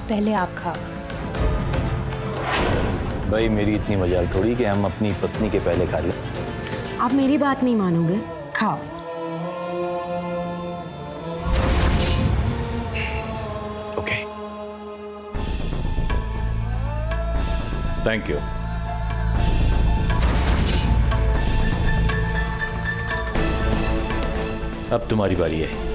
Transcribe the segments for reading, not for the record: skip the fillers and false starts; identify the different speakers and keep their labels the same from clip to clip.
Speaker 1: पहले आप खाओ।
Speaker 2: भाई मेरी इतनी मजाल थोड़ी कि हम अपनी पत्नी के पहले खा लें।
Speaker 1: आप मेरी बात नहीं मानोगे, खाओ।
Speaker 2: Okay, thank you. अब तुम्हारी बारी है।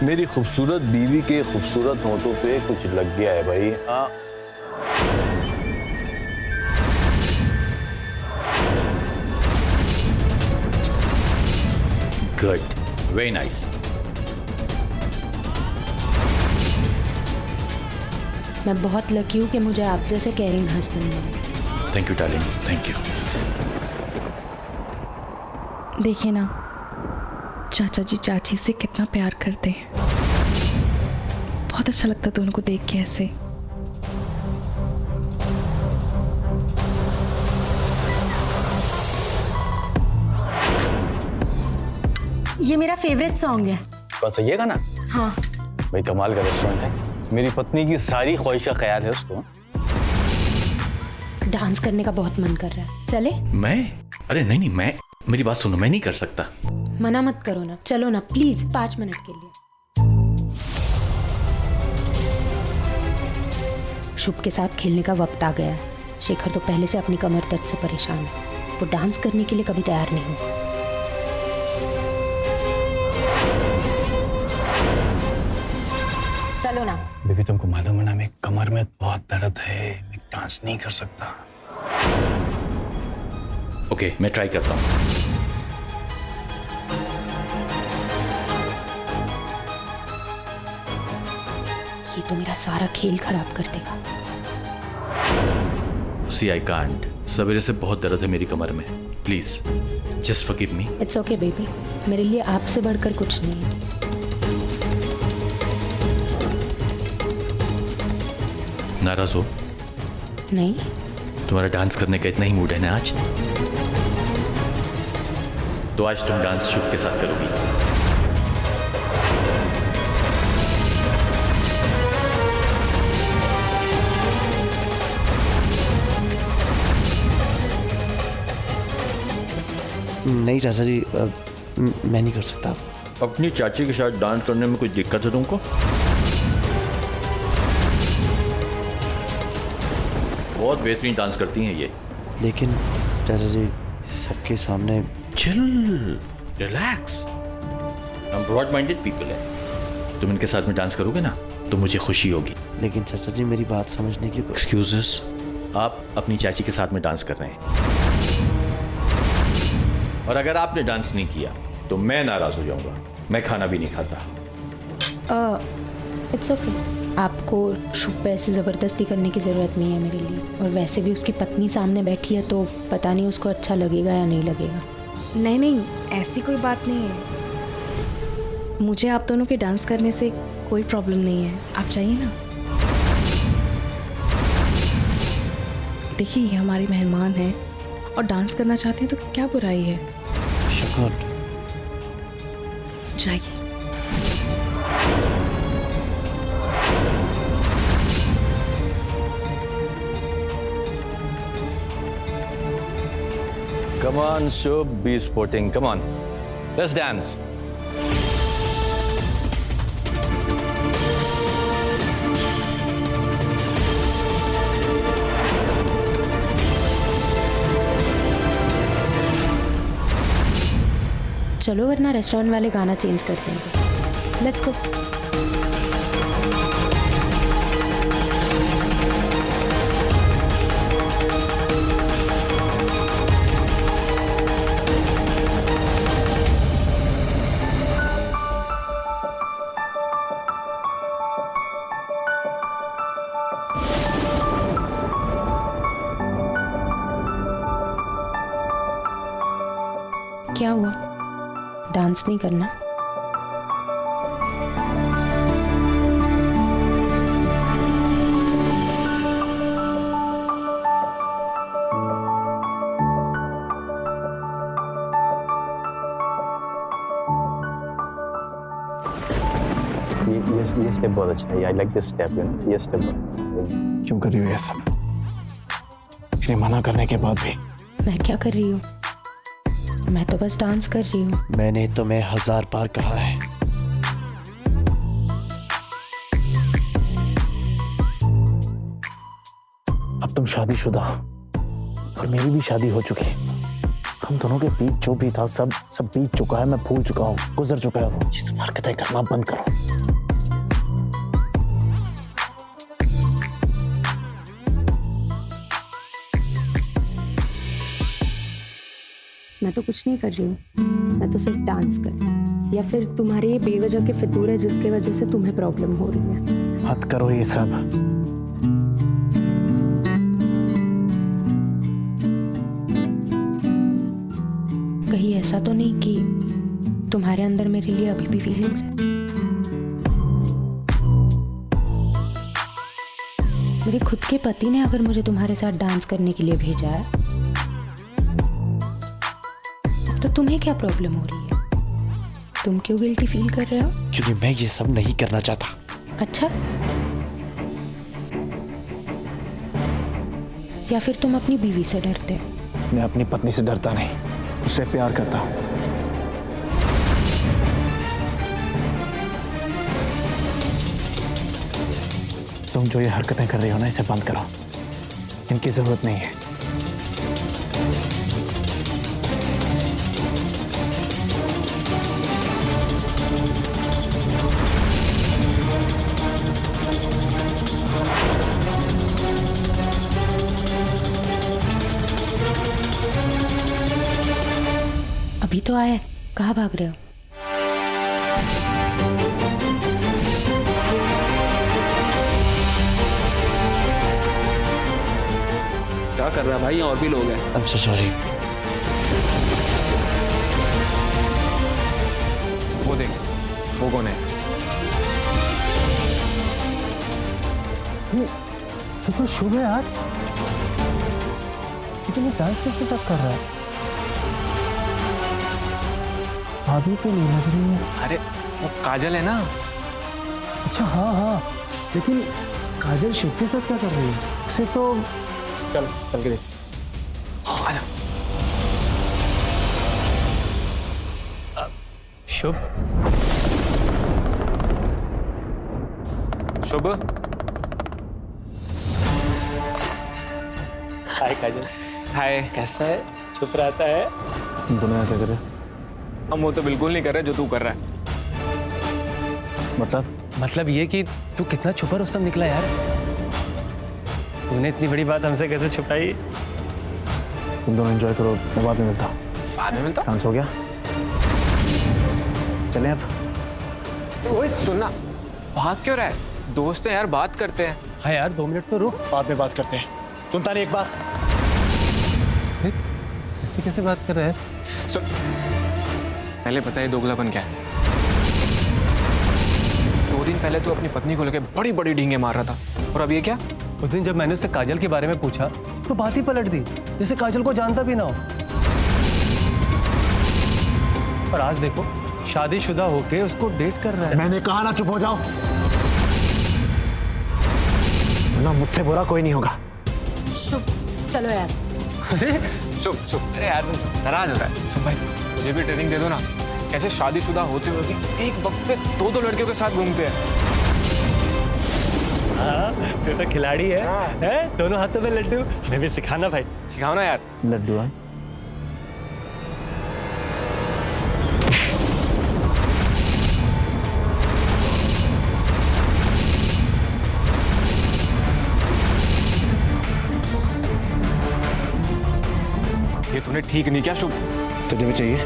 Speaker 2: मेरी खूबसूरत बीवी के खूबसूरत होठों पे कुछ लग गया है भाई। हाँ, गुड, वेरी नाइस।
Speaker 1: मैं बहुत लकी हूँ कि मुझे आप जैसे केयरिंग हस्बैंड मिले।
Speaker 2: Thank you darling, thank you.
Speaker 3: देखिए ना, चाचा जी चाची से कितना प्यार करते हैं। बहुत अच्छा लगता है दोनों को देख के ऐसे।
Speaker 1: ये मेरा फेवरेट सॉन्ग है।
Speaker 2: कौन सा, ये गाना?
Speaker 1: हाँ।
Speaker 2: भाई कमाल का रेस्टोरेंट है। मेरी पत्नी की सारी ख्वाहिश का ख्याल है उसको।
Speaker 1: डांस करने का बहुत मन कर रहा है, चले?
Speaker 2: मैं? अरे नहीं, मेरी बात सुनो, मैं नहीं कर सकता।
Speaker 1: मना मत करो ना, चलो ना प्लीज, 5 मिनट के लिए। शुभ के साथ खेलने का वक्त आ गया है। शेखर तो पहले से अपनी कमर दर्द से परेशान है। वो डांस करने के लिए कभी तैयार नहीं हुआ। चलो ना।
Speaker 2: बेबी तुमको मालूम है ना, मेरी कमर में बहुत दर्द है, मैं डांस नहीं कर सकता। ओके, मैं ट्राई करता हूँ।
Speaker 1: ये तो मेरा सारा खेल खराब कर देगा।
Speaker 2: सी आई कांट। सवेरे से बहुत दर्द है मेरी कमर में। Please just forgive me.
Speaker 1: It's okay baby, मेरे लिए आपसे बढ़कर कुछ नहीं है।
Speaker 2: नाराज हो?
Speaker 1: नहीं।
Speaker 2: तुम्हारा डांस करने का इतना ही मूड है ना आज? तो आज तुम डांस शुभ के साथ करोगी।
Speaker 4: नहीं चाचा जी, मैं नहीं कर सकता।
Speaker 2: अपनी चाची के साथ डांस करने में कुछ दिक्कत है तुमको? बहुत बेहतरीन डांस करती हैं ये।
Speaker 4: लेकिन चाचा जी सबके सामने।
Speaker 2: Chill, relax. हम ब्रॉड माइंडेड पीपल हैं। तुम इनके साथ में डांस करोगे ना तो मुझे खुशी होगी।
Speaker 4: लेकिन चाचा जी मेरी बात समझने की।
Speaker 2: एक्सक्यूजेस, आप अपनी चाची के साथ में डांस कर रहे हैं और अगर आपने डांस नहीं किया तो मैं नाराज हो जाऊंगा। मैं खाना भी नहीं खाता।
Speaker 1: It's okay. आपको शुभ पे ऐसे ज़बरदस्ती करने की ज़रूरत नहीं है मेरे लिए। और वैसे भी उसकी पत्नी सामने बैठी है तो पता नहीं उसको अच्छा लगेगा या नहीं लगेगा।
Speaker 3: नहीं नहीं, ऐसी कोई बात नहीं है। मुझे आप दोनों के डांस करने से कोई प्रॉब्लम नहीं है। आप चाहिए ना। देखिए, ये हमारे मेहमान हैं और डांस करना चाहते हैं तो क्या बुराई है।
Speaker 4: शक्ल
Speaker 3: जाइए।
Speaker 2: Come on, Shubh, be sporting. Come on, let's dance.
Speaker 1: चलो वरना रेस्टोरेंट वाले गाना चेंज कर देंगे। Let's go. क्या हुआ? डांस नहीं करना?
Speaker 5: ये स्टेप बहुत अच्छा है, I like this step, you know, ये स्टेप। क्यों कर रही हो ये सब? मेरे मना करने के बाद भी।
Speaker 1: मैं क्या कर रही हूँ? मैं तो बस डांस कर रही हूँ।
Speaker 4: मैंने तुम्हें 1000 बार कहा है।
Speaker 5: अब तुम शादीशुदा और मेरी भी शादी हो चुकी है। हम दोनों के बीच जो भी था सब बीत चुका है। मैं भूल चुका हूँ, गुजर चुका है वो। ये सब हरकतें करना बंद करो।
Speaker 6: मैं तो कुछ नहीं कर रही हूँ, मैं तो सिर्फ डांस कर रही हूँ। या फिर तुम्हारे ये बेवजह के फितूर है जिसके वजह से तुम्हें प्रॉब्लम हो रही है।
Speaker 5: मत करो ये सब।
Speaker 1: कहीं ऐसा तो नहीं कि तुम्हारे अंदर मेरे लिए अभी भी फीलिंग्स है? मेरे खुद के पति ने अगर मुझे तुम्हारे साथ डांस करने के लिए भेजा है तो तुम्हें क्या प्रॉब्लम हो रही है? तुम क्यों गिल्टी फील कर रहे हो?
Speaker 4: क्योंकि मैं ये सब नहीं करना चाहता।
Speaker 1: अच्छा, या फिर तुम अपनी बीवी से डरते हो?
Speaker 5: मैं अपनी पत्नी से डरता नहीं, उससे प्यार करता हूँ। तुम जो ये हरकतें कर रही हो ना, इसे बंद करो। इनकी जरूरत नहीं है।
Speaker 1: अभी तो आए, कहाँ भाग रहे हो?
Speaker 7: क्या कर रहा है भाई? और भी लोग हैं।
Speaker 4: I'm so sorry।
Speaker 5: वो देख, वो कौन है? ये तो शुभ है यार। लेकिन ये डांस किसके साथ कर रहा है? अभी तो नहीं लग रही है।
Speaker 8: अरे वो काजल है ना।
Speaker 5: अच्छा हाँ, लेकिन काजल शुभ के साथ क्या कर रही है? उसे तो चल के देख।
Speaker 8: आजा। शुभ, शुभ।
Speaker 5: हाय काजल।
Speaker 8: हाय।
Speaker 5: कैसा है? चुप रहता है। दोनों क्या कर रहे?
Speaker 8: हम वो तो बिल्कुल नहीं कर रहे जो तू कर रहा है।
Speaker 9: मतलब ये कि तू कितना छुपा रुस्तम निकला यार। तूने इतनी बड़ी बात हमसे कैसे छुपाई?
Speaker 5: तुम दोनों एंजॉय करो, मैं बाद में मिलता हूँ।
Speaker 8: बाद में मिलता।
Speaker 5: डांस हो गया, चले अब।
Speaker 8: ओए सुनना, भाग क्यों रहा है? दोस्त है यार, बात करते हैं।
Speaker 9: हाँ यार 2 मिनट तो रुक।
Speaker 5: बाद में बात करते हैं। सुनता नहीं एक बार?
Speaker 9: ऐसे कैसे बात कर रहा है?
Speaker 8: सुन, पहले पता है दोगलापन क्या है? 2 दिन पहले तू अपनी पत्नी को लेकर बड़ी बड़ी डींगे मार रहा था, और अब ये क्या?
Speaker 9: उस दिन जब मैंने उससे काजल के बारे में पूछा तो बात ही पलट दी, जैसे काजल को जानता भी ना हो। और आज देखो, शादीशुदा होके उसको डेट कर रहा है।
Speaker 5: मैंने कहा ना चुप हो जाओ, वरना मुझसे बुरा कोई नहीं होगा।
Speaker 6: शुभ, चलो यार।
Speaker 8: शुभ, अरे यार नाराज हो रहा है। सुन भाई, मुझे भी ट्रेनिंग दे दो ना, कैसे शादीशुदा होते हुए भी एक वक्त पे 2 लड़कियों के साथ घूमते हैं।
Speaker 9: हाँ, तू तो खिलाड़ी है, हैं? दोनों हाथों में लड्डू। मैं भी सिखाना भाई।
Speaker 8: सिखाओ ना यार।
Speaker 5: लड्डू है?
Speaker 8: ये तूने ठीक नहीं किया शुभ।
Speaker 5: तुझे भी चाहिए?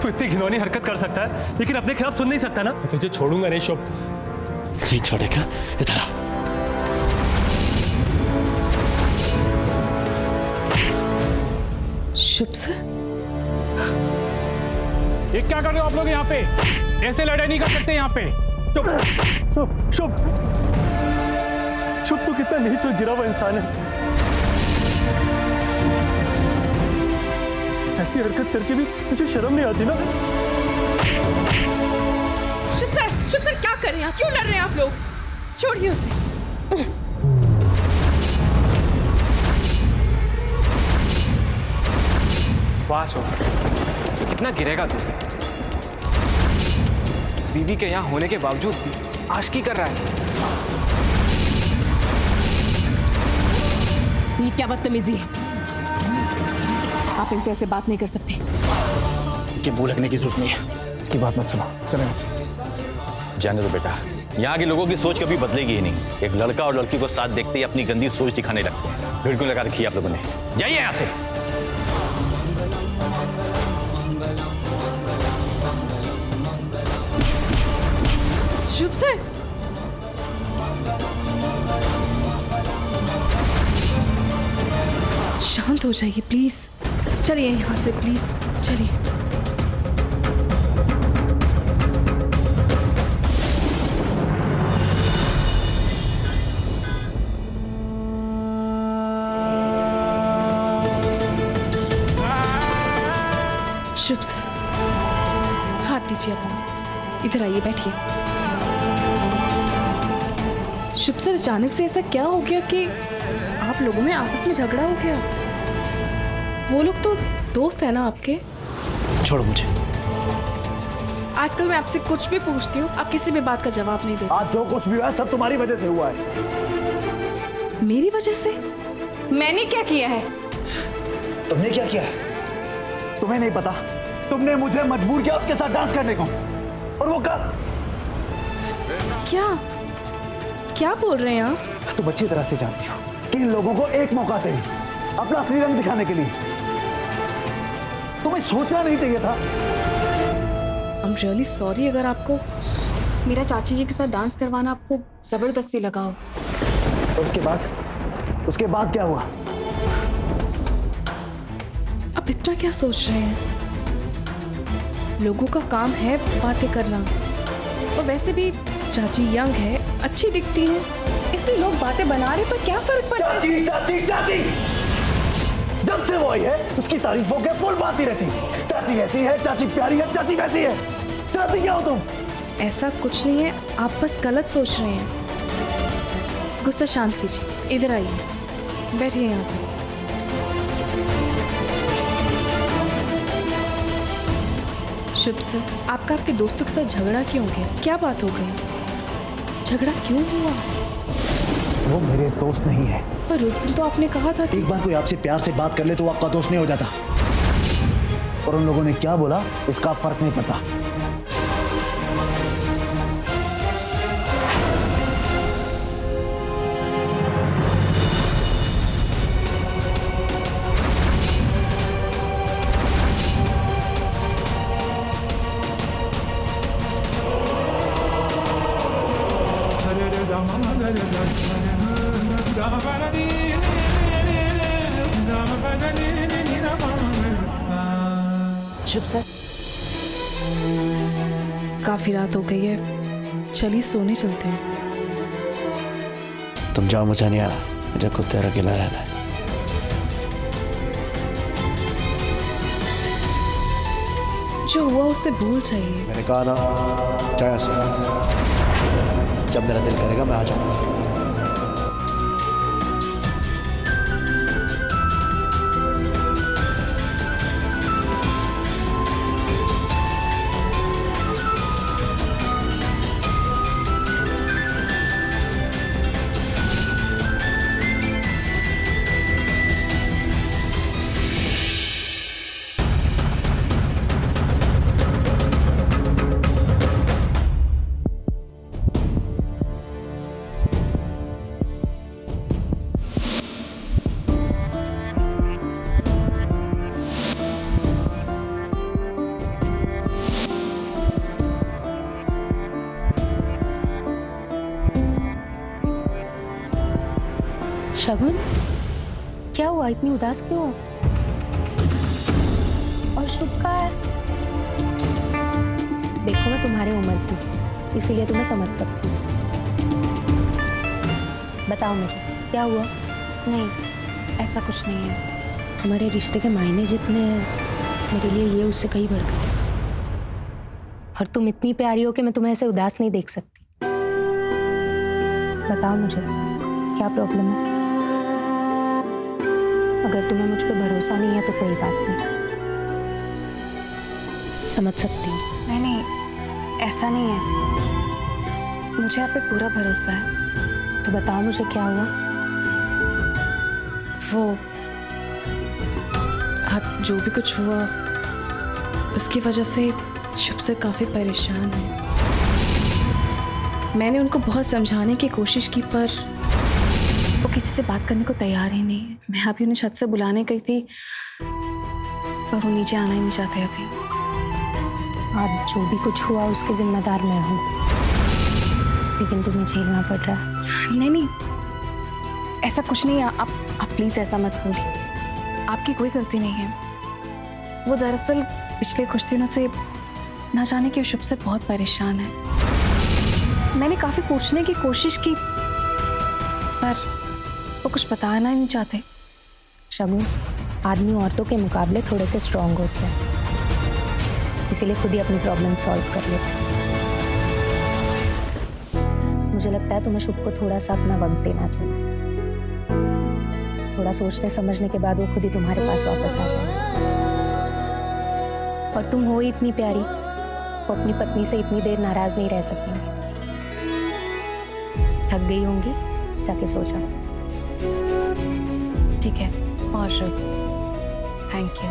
Speaker 9: तू इतनी घिनौनी हरकत कर सकता है लेकिन अपने खिलाफ सुन नहीं सकता ना? मैं तुझे छोड़ूंगा नहीं शुभ।
Speaker 4: नहीं छोड़ेगा? इधर आ।
Speaker 3: शुभ से
Speaker 10: ये क्या कर रहे हो आप लोग यहाँ पे? ऐसे लड़ाई नहीं कर सकते यहाँ पे।
Speaker 9: शुभ, तू कितना नीचे गिरा हुआ इंसान है।
Speaker 5: ऐसी हरकत करके भी मुझे शर्म नहीं आती ना?
Speaker 3: शुभ सर क्या कर रहे हैं? क्यों लड़ रहे हैं आप लोग? छोड़िए उसे।
Speaker 8: वाह शोभा, कितना गिरेगा तू? बीवी के यहाँ होने के बावजूद भी आशिकी कर रहा है।
Speaker 6: ये क्या बदतमीजी है? आप इनसे ऐसे बात नहीं कर सकते।
Speaker 5: कि मुंह लगने की जरूरत नहीं है। इसकी बात मत सुनो। चलो यहाँ से।
Speaker 2: जाने दो बेटा, यहाँ के लोगों की सोच कभी बदलेगी ही नहीं। एक लड़का और लड़की को साथ देखते ही अपनी गंदी सोच दिखाने लगते हैं। भीड़ क्यों लगा रखी है आप लोगों ने? जाइए यहाँ से।
Speaker 3: शुभ सर, शांत हो जाइए प्लीज। चलिए यहाँ से प्लीज, चलिए। शुभ सर, हाथ दीजिए अपना। इधर आइए, बैठिए। शुभ सर, अचानक से ऐसा क्या हो गया कि आप लोगों में आपस में झगड़ा हो गया? वो लोग तो दोस्त है ना आपके?
Speaker 4: छोड़ो मुझे।
Speaker 3: आजकल मैं आपसे कुछ भी पूछती हूँ, आप किसी भी बात का जवाब नहीं देते।
Speaker 5: आज जो कुछ भी हुआ है सब तुम्हारी वजह से हुआ है।
Speaker 3: मेरी वजह से? मैंने क्या किया है?
Speaker 4: तुमने क्या किया है?
Speaker 5: तुम्हें नहीं पता? तुमने मुझे मजबूर किया उसके साथ डांस करने को। और वो कब?
Speaker 3: क्या बोल रहे हैं आप?
Speaker 5: तुम अच्छी तरह से जानती हो कि इन लोगों को एक मौका चाहिए अपना असली रंग दिखाने के लिए। तुम्हें सोचना नहीं चाहिए था।
Speaker 3: I'm really sorry अगर आपको मेरा चाची जी के साथ डांस करवाना आपको जबरदस्ती लगा हो।
Speaker 5: और उसके बाद क्या हुआ?
Speaker 3: अब इतना क्या सोच रहे हैं? लोगों का काम है बातें करना, और वैसे भी चाची यंग है, अच्छी दिखती है, इसलिए लोग बातें बना रहे, पर क्या फर्क पड़ता है?
Speaker 5: चाची चाची चाची, जब से वो आई है उसकी तारीफों के फुल बात ही रहती। चाची ऐसी है, चाची प्यारी है, चाची वैसी है। चाहती क्या हो तुम?
Speaker 3: ऐसा कुछ नहीं है, आप बस गलत सोच रहे हैं। गुस्सा शांत कीजिए, इधर आइए, बैठिए यहाँ पे। शुभ सर, आपका आपके दोस्तों के साथ झगड़ा क्यों हो गया? क्या बात हो गई? झगड़ा क्यों हुआ?
Speaker 5: वो मेरे दोस्त नहीं है।
Speaker 3: पर उस दिन तो आपने कहा था कि
Speaker 4: एक बार कोई आपसे प्यार से बात कर ले तो वो आपका दोस्त नहीं हो जाता।
Speaker 5: और उन लोगों ने क्या बोला इसका फर्क नहीं पड़ता।
Speaker 6: शुभ सर,
Speaker 3: काफी रात हो गई है, चलिए सोने चलते हैं।
Speaker 4: तुम जाओ, मुझे नहीं आना। मुझे खुद तेरा अकेला रहना है।
Speaker 3: जो हुआ उससे भूल जाइए।
Speaker 4: मैंने कहा ना, जाओ यहाँ से। जब मेरा दिल करेगा मैं आ जाऊंगा।
Speaker 6: शगुन, क्या हुआ? इतनी उदास क्यों हो? और शुभ का है? देखो, मैं तुम्हारी उम्र की, इसीलिए तुम्हें समझ सकती हूँ। बताओ मुझे, क्या हुआ?
Speaker 1: नहीं, ऐसा कुछ नहीं है। हमारे रिश्ते के मायने जितने हैं मेरे लिए ये उससे कहीं बढ़कर है।
Speaker 6: और तुम इतनी प्यारी हो कि मैं तुम्हें ऐसे उदास नहीं देख सकती। बताओ मुझे क्या प्रॉब्लम है? अगर तुम्हें मुझ पर भरोसा नहीं है तो कोई बात नहीं,
Speaker 1: समझ सकती हूँ।
Speaker 3: नहीं, ऐसा नहीं है। मुझे आप पे पूरा भरोसा है।
Speaker 6: तो बताओ मुझे क्या हुआ?
Speaker 3: वो आज जो भी कुछ हुआ उसकी वजह से शुभ से काफ़ी परेशान है। मैंने उनको बहुत समझाने की कोशिश की पर वो किसी से बात करने को तैयार ही नहीं है। मैं अभी उन्हें छत से बुलाने गई थी पर वो नीचे आना ही नहीं चाहते अभी।
Speaker 6: आज जो भी कुछ हुआ उसकी जिम्मेदार मैं हूँ, लेकिन तुम्हें झेलना पड़ रहा है।
Speaker 3: नहीं, ऐसा कुछ नहीं है। आप प्लीज़ ऐसा मत बोलिए। आपकी कोई गलती नहीं है। वो दरअसल पिछले कुछ दिनों से ना जाने कि शुभ से बहुत परेशान है। मैंने काफ़ी पूछने की कोशिश की पर वो कुछ बताना ही नहीं चाहते।
Speaker 6: शगुन, आदमी औरतों के मुकाबले थोड़े से स्ट्रांग होते हैं, इसीलिए खुद ही अपनी प्रॉब्लम सॉल्व कर लेते हैं। मुझे लगता है तुम्हें शुभ को थोड़ा सा अपना वक्त देना चाहिए। थोड़ा सोचने समझने के बाद वो खुद ही तुम्हारे पास वापस आ जाए। और तुम हो ही इतनी प्यारी, वो अपनी पत्नी से इतनी देर नाराज नहीं रह सकेंगे। थक गई होंगी, जाके सो जाओ।
Speaker 3: ठीक है, और थैंक यू।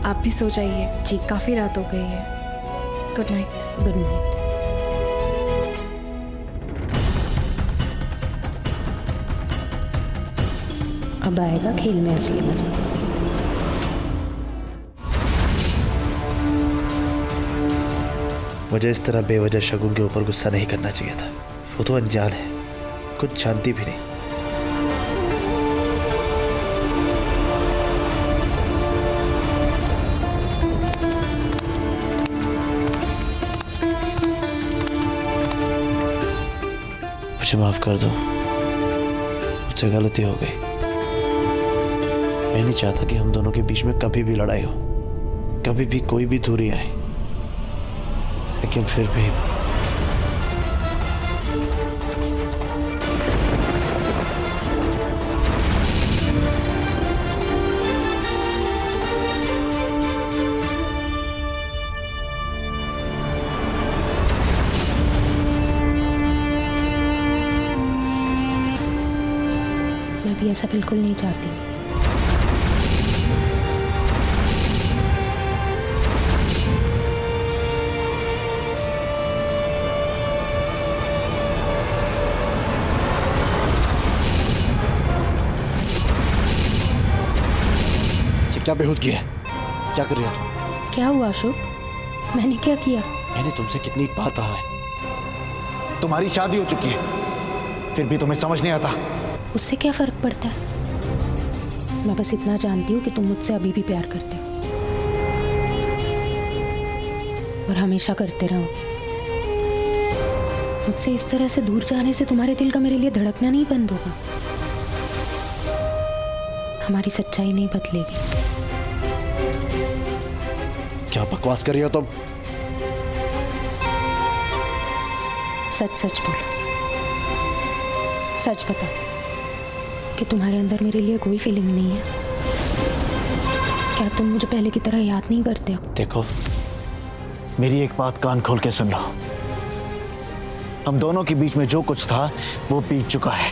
Speaker 3: आप भी सो जाइए जी, काफ़ी रात हो गई है। Good night.
Speaker 1: Good night. अब आएगा खेल में असली मजा।
Speaker 4: मुझे इस तरह बेवजह शगुन के ऊपर गुस्सा नहीं करना चाहिए था। वो तो अनजान है, कुछ जानती भी नहीं। मुझे माफ कर दो, मुझसे गलती हो गई। मैं नहीं चाहता कि हम दोनों के बीच में कभी भी लड़ाई हो, कभी भी कोई भी दूरी आए, लेकिन फिर भी
Speaker 1: मैं भी ऐसा बिल्कुल नहीं चाहती।
Speaker 4: क्या बेहूद किया है? क्या कर रही हो तुम?
Speaker 1: क्या हुआ शुभ? मैंने क्या किया?
Speaker 4: मैंने तुमसे कितनी बार कहा है,
Speaker 5: तुम्हारी शादी हो चुकी है, फिर भी तुम्हें समझ नहीं आता।
Speaker 1: उससे क्या फर्क पड़ता है? मैं बस इतना जानती हूँ कि तुम मुझसे अभी भी प्यार करते हो और हमेशा करते रहो। मुझसे इस तरह से दूर जाने से तुम्हारे दिल का मेरे लिए धड़कना नहीं बंद होगा। हमारी सच्चाई नहीं बदलेगी।
Speaker 4: क्या बकवास कर रही हो तुम?
Speaker 1: सच सच बोलो, सच बताओ कि तुम्हारे अंदर मेरे लिए कोई फीलिंग नहीं है। क्या तुम मुझे पहले की तरह याद नहीं करते हो?
Speaker 4: देखो,
Speaker 5: मेरी एक बात कान खोल के सुन लो। हम दोनों के बीच में जो कुछ था वो बीत चुका है।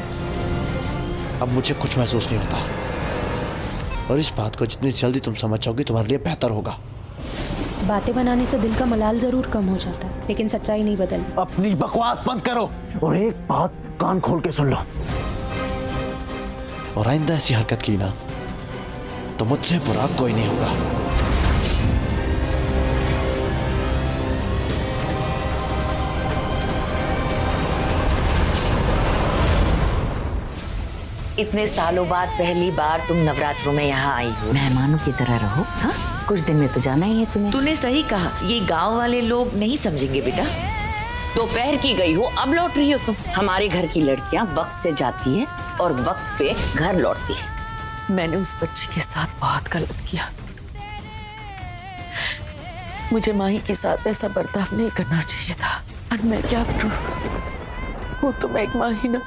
Speaker 4: अब मुझे कुछ महसूस नहीं होता, और इस बात को जितनी जल्दी तुम समझ जाओगी तुम्हारे लिए बेहतर होगा।
Speaker 1: बातें बनाने से दिल का मलाल जरूर कम हो जाता है, लेकिन सच्चाई नहीं बदलती।
Speaker 5: अपनी बकवास बंद करो और एक बात कान खोल के सुन लो।
Speaker 4: और आइंदा ऐसी हरकत की ना तो मुझसे बुरा कोई नहीं होगा।
Speaker 11: इतने सालों बाद पहली बार तुम नवरात्रों में यहाँ आई हो। मेहमानों की तरह रहो। हाँ, कुछ दिन में तो जाना ही है तुम्हें। तूने सही कहा, ये गांव वाले लोग नहीं समझेंगे बेटा। दोपहर की गई हो, अब लौट रही हो तुम। हमारे घर की लड़कियां वक्त से जाती है और वक्त पे घर लौटती है। मैंने उस बच्ची के साथ बहुत गलत किया। मुझे माही के साथ ऐसा बर्ताव नहीं करना चाहिए था, और मैं क्या करूं? वो तो मैं एक माँ ही ना।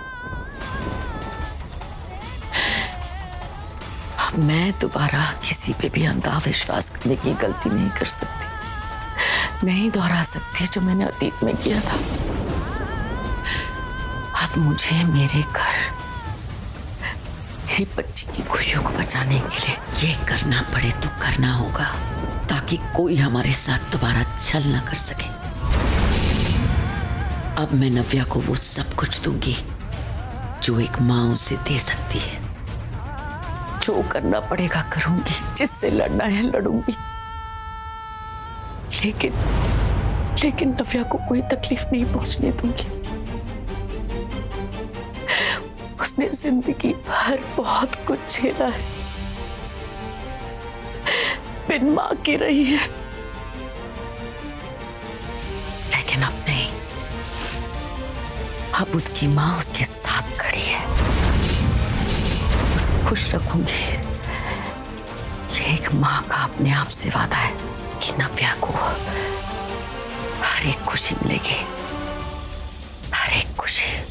Speaker 11: अब मैं दोबारा किसी पे भी अंधा विश्वास करने की गलती नहीं कर सकती, नहीं दोहरा सकती जो मैंने अतीत में किया था। अब मुझे मेरे घर, मेरी बच्ची की खुशियों को बचाने के लिए ये करना पड़े तो करना होगा, ताकि कोई हमारे साथ दोबारा छल ना कर सके। अब मैं नव्या को वो सब कुछ दूंगी जो एक माँ उसे दे सकती है। जो करना पड़ेगा करूंगी, जिससे लड़ना है लड़ूंगी, लेकिन नव्या को कोई तकलीफ नहीं पहुंचने दूंगी। उसने जिंदगी भर बहुत कुछ झेला है, बिन मां की रही है, लेकिन अब नहीं। अब उसकी मां उसके साथ खड़ी है, उसे खुश रखूंगी। ये एक मां का अपने आप से वादा है कि नव्या को हर एक खुशी मिलेगी, हर एक खुशी।